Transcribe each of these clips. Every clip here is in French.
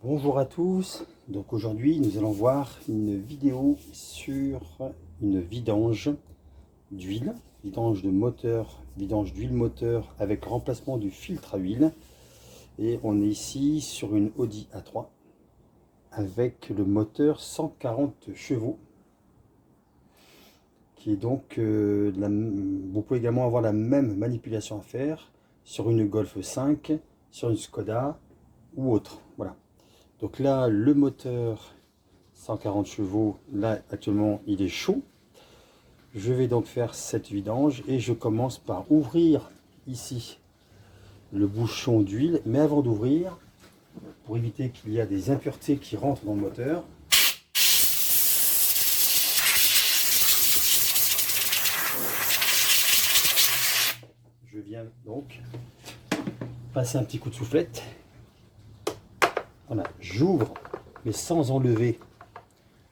Bonjour à tous, donc aujourd'hui nous allons voir une vidéo sur une vidange d'huile, vidange de moteur, vidange d'huile moteur avec remplacement du filtre à huile. Et on est ici sur une Audi A3 avec le moteur 140 chevaux qui est donc, vous pouvez également avoir la même manipulation à faire sur une Golf 5, sur une Skoda ou autre, voilà. Donc là, le moteur 140 chevaux, là actuellement il est chaud. Je vais donc faire cette vidange et je commence par ouvrir ici le bouchon d'huile. Mais avant d'ouvrir, pour éviter qu'il y ait des impuretés qui rentrent dans le moteur, je viens donc passer un petit coup de soufflette. Voilà, j'ouvre mais sans enlever.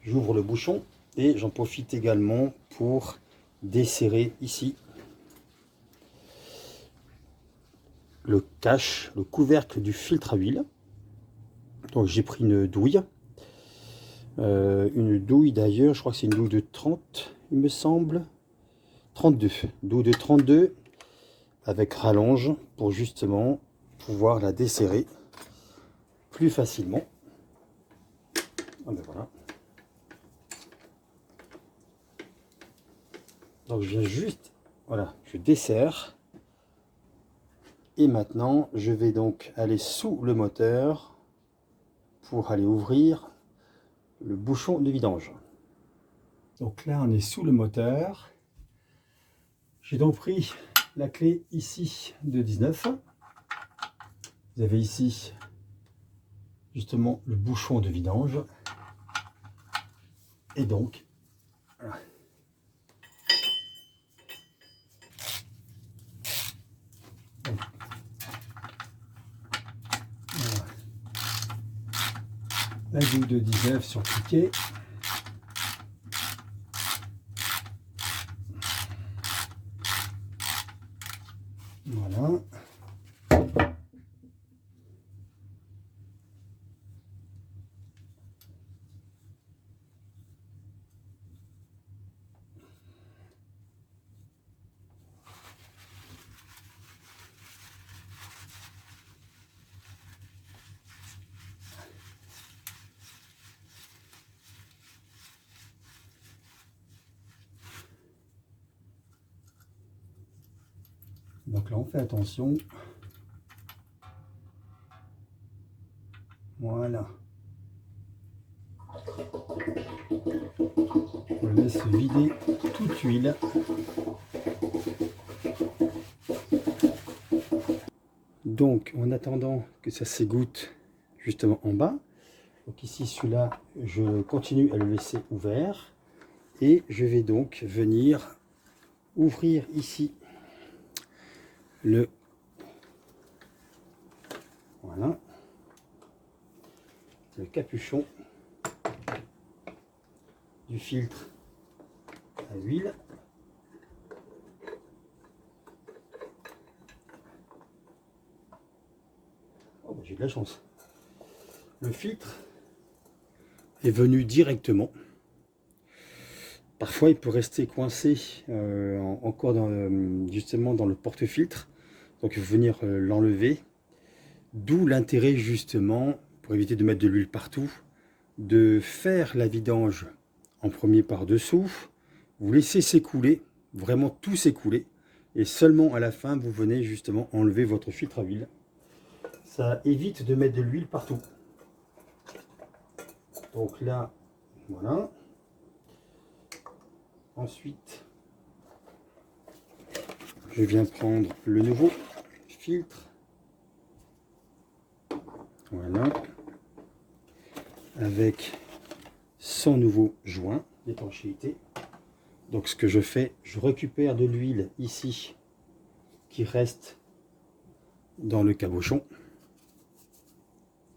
J'ouvre le bouchon et j'en profite également pour desserrer ici le cache, le couvercle du filtre à huile. Donc j'ai pris une douille d'ailleurs, je crois que c'est une douille de 30, il me semble, 32, douille de 32 avec rallonge pour justement pouvoir la desserrer plus facilement. Ah ben voilà. Donc je viens juste, voilà, je desserre. Et maintenant, je vais donc aller sous le moteur pour aller ouvrir le bouchon de vidange. Donc là, on est sous le moteur. J'ai donc pris la clé ici de 19. Vous avez ici justement le bouchon de vidange. Et donc, voilà. Voilà. La douille de 19 sur cliquet. Voilà. Donc là, on fait attention. Voilà. On laisse vider toute l'huile. Donc, en attendant que ça s'égoutte justement en bas, donc ici, celui-là, je continue à le laisser ouvert. Et je vais donc venir ouvrir ici le capuchon du filtre à huile. Oh, bah, j'ai de la chance. Le filtre est venu directement. Parfois, il peut rester coincé encore justement dans le porte-filtre. Donc, il faut venir l'enlever. D'où l'intérêt justement, pour éviter de mettre de l'huile partout, de faire la vidange en premier par-dessous. Vous laissez s'écouler, vraiment tout s'écouler. Et seulement à la fin, vous venez justement enlever votre filtre à huile. Ça évite de mettre de l'huile partout. Donc là, voilà. Ensuite, je viens prendre le nouveau filtre. Voilà. Avec son nouveau joint d'étanchéité. Donc ce que je fais, je récupère de l'huile ici qui reste dans le cabochon.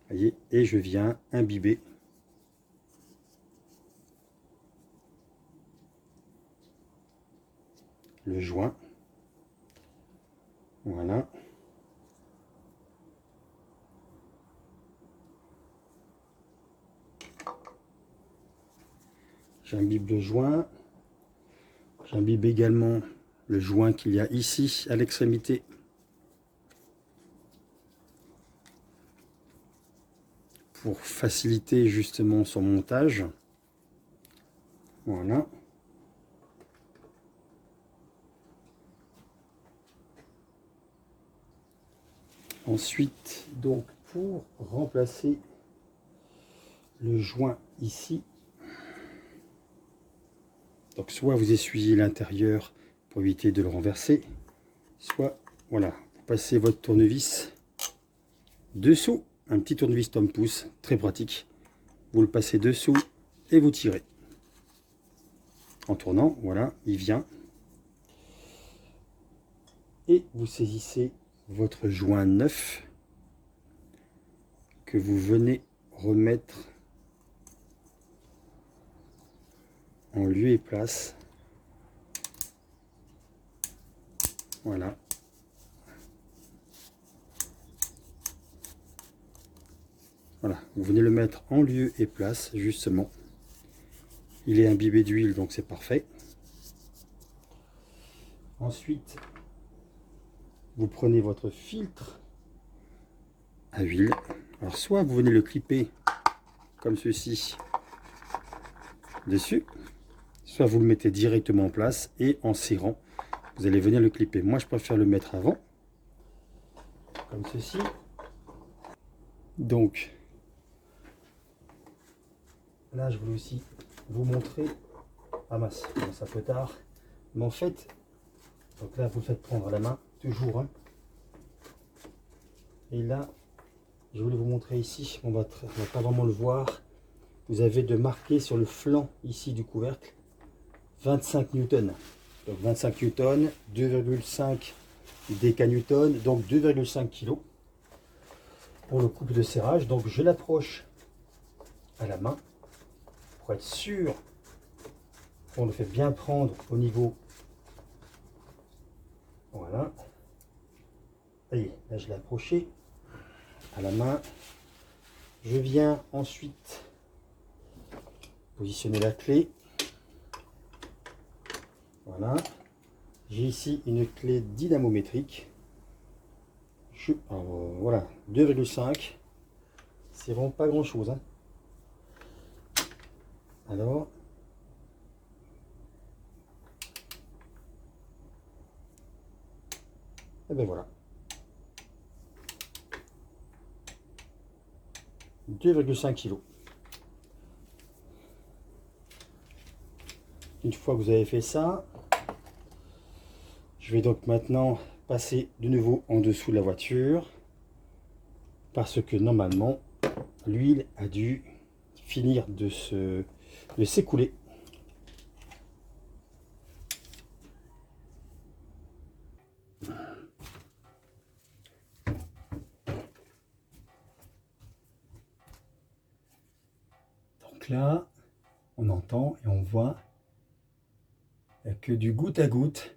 Voyez, et je viens imbiber le joint. Voilà. J'imbibe le joint. J'imbibe également le joint qu'il y a ici à l'extrémité. Pour faciliter justement son montage. Voilà. Ensuite, donc, pour remplacer le joint ici, donc soit vous essuyez l'intérieur pour éviter de le renverser, soit, voilà, vous passez votre tournevis dessous, un petit tournevis Tom-Pouce, très pratique. Vous le passez dessous et vous tirez. En tournant, voilà, il vient. Et vous saisissez votre joint neuf que vous venez remettre en lieu et place. Voilà. Voilà, vous venez le mettre en lieu et place, justement. Il est imbibé d'huile, donc c'est parfait. Ensuite, vous prenez votre filtre à huile. Alors, soit vous venez le clipper comme ceci dessus, soit vous le mettez directement en place et en serrant, vous allez venir le clipper. Moi, je préfère le mettre avant, comme ceci. Donc, là, je voulais aussi vous montrer. Ah mince, ça peut tard. Mais en fait, donc là, vous le faites prendre à la main, toujours. Hein. Et là, je voulais vous montrer ici, on va pas vraiment le voir. Vous avez de marquer sur le flanc ici du couvercle 25 newtons. Donc 25 newtons, 2,5 décanewtons, donc 2,5 kg pour le couple de serrage. Donc je l'approche à la main pour être sûr qu'on le fait bien prendre au niveau. Voilà. Ça y est, là je l'ai approché à la main. Je viens ensuite positionner la clé. Voilà. J'ai ici une clé dynamométrique. Voilà, 2,5. C'est vraiment pas grand chose. Hein. Alors, et ben voilà. 2,5 kg. Une fois que vous avez fait ça, je vais donc maintenant passer de nouveau en dessous de la voiture parce que normalement l'huile a dû finir de s'écouler. Donc là, on entend et on voit que du goutte à goutte.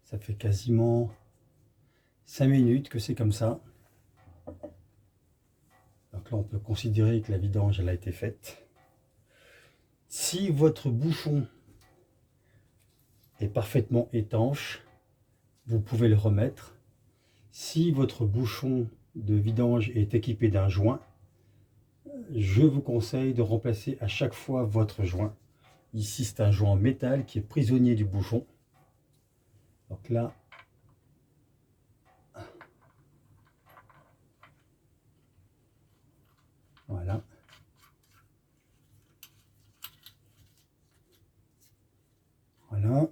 Ça fait quasiment 5 minutes que c'est comme ça. Donc là, on peut considérer que la vidange elle a été faite. Si votre bouchon est parfaitement étanche, vous pouvez le remettre. Si votre bouchon de vidange est équipé d'un joint, je vous conseille de remplacer à chaque fois votre joint. Ici, c'est un joint en métal qui est prisonnier du bouchon. Donc là, voilà. Voilà.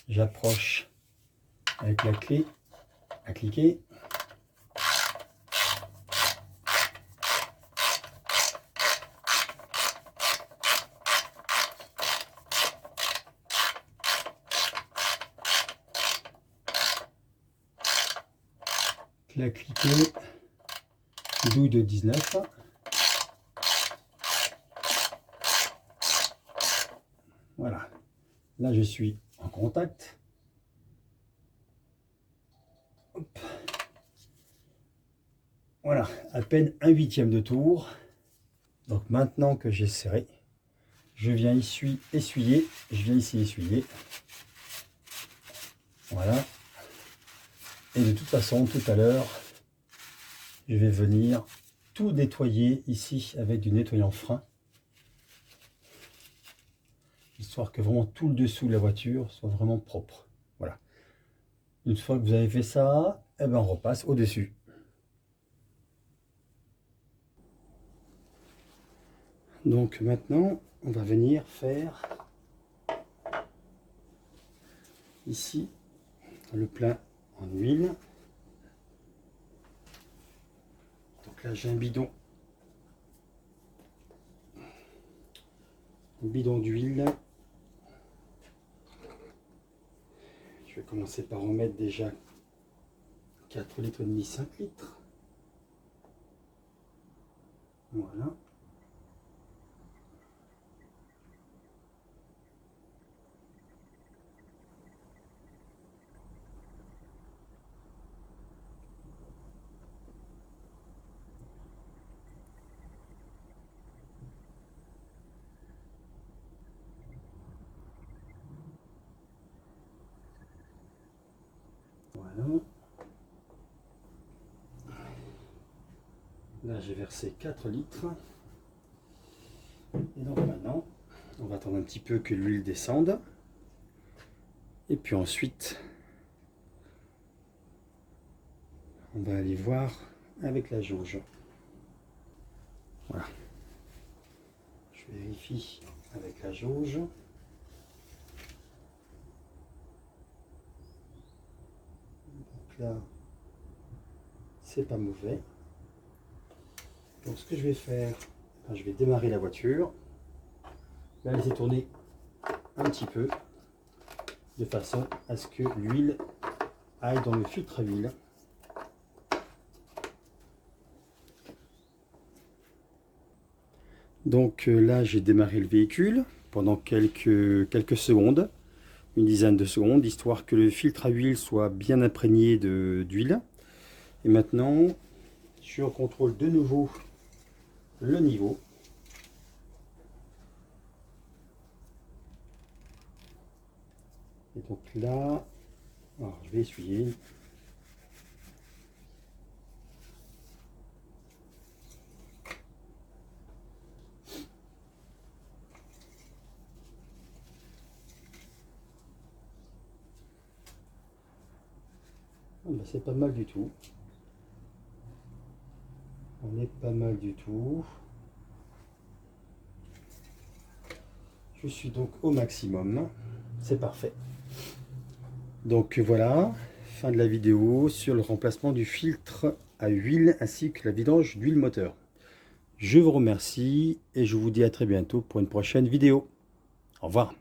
J'approche avec la clé à cliquer. La cliquer, douille de 19. Voilà. Là, je suis en contact. Hop. Voilà, à peine 1/8 de tour. Donc maintenant que j'ai serré, je viens ici essuyer. Je viens ici essuyer. Voilà. Et de toute façon, tout à l'heure, je vais venir tout nettoyer ici avec du nettoyant frein. Histoire que vraiment tout le dessous de la voiture soit vraiment propre. Voilà. Une fois que vous avez fait ça, eh ben on repasse au-dessus. Donc maintenant, on va venir faire ici le plein en huile. Donc là, j'ai un bidon d'huile. Je vais commencer par en mettre déjà 4,5 litres, 5 litres. Voilà. Voilà. Là, j'ai versé 4 litres. Et donc maintenant, on va attendre un petit peu que l'huile descende. Et puis ensuite, on va aller voir avec la jauge. Voilà. Je vérifie avec la jauge. Donc là, c'est pas mauvais. Donc ce que je vais faire, je vais démarrer la voiture, la laisser tourner un petit peu, de façon à ce que l'huile aille dans le filtre à huile. Donc là, j'ai démarré le véhicule pendant quelques secondes, une dizaine de secondes, histoire que le filtre à huile soit bien imprégné d'huile. Et maintenant, je contrôle de nouveau le niveau. Et donc là, alors je vais essuyer. Ben, c'est pas mal du tout. On est pas mal du tout. Je suis donc au maximum. C'est parfait. Donc voilà, fin de la vidéo sur le remplacement du filtre à huile ainsi que la vidange d'huile moteur. Je vous remercie et je vous dis à très bientôt pour une prochaine vidéo. Au revoir.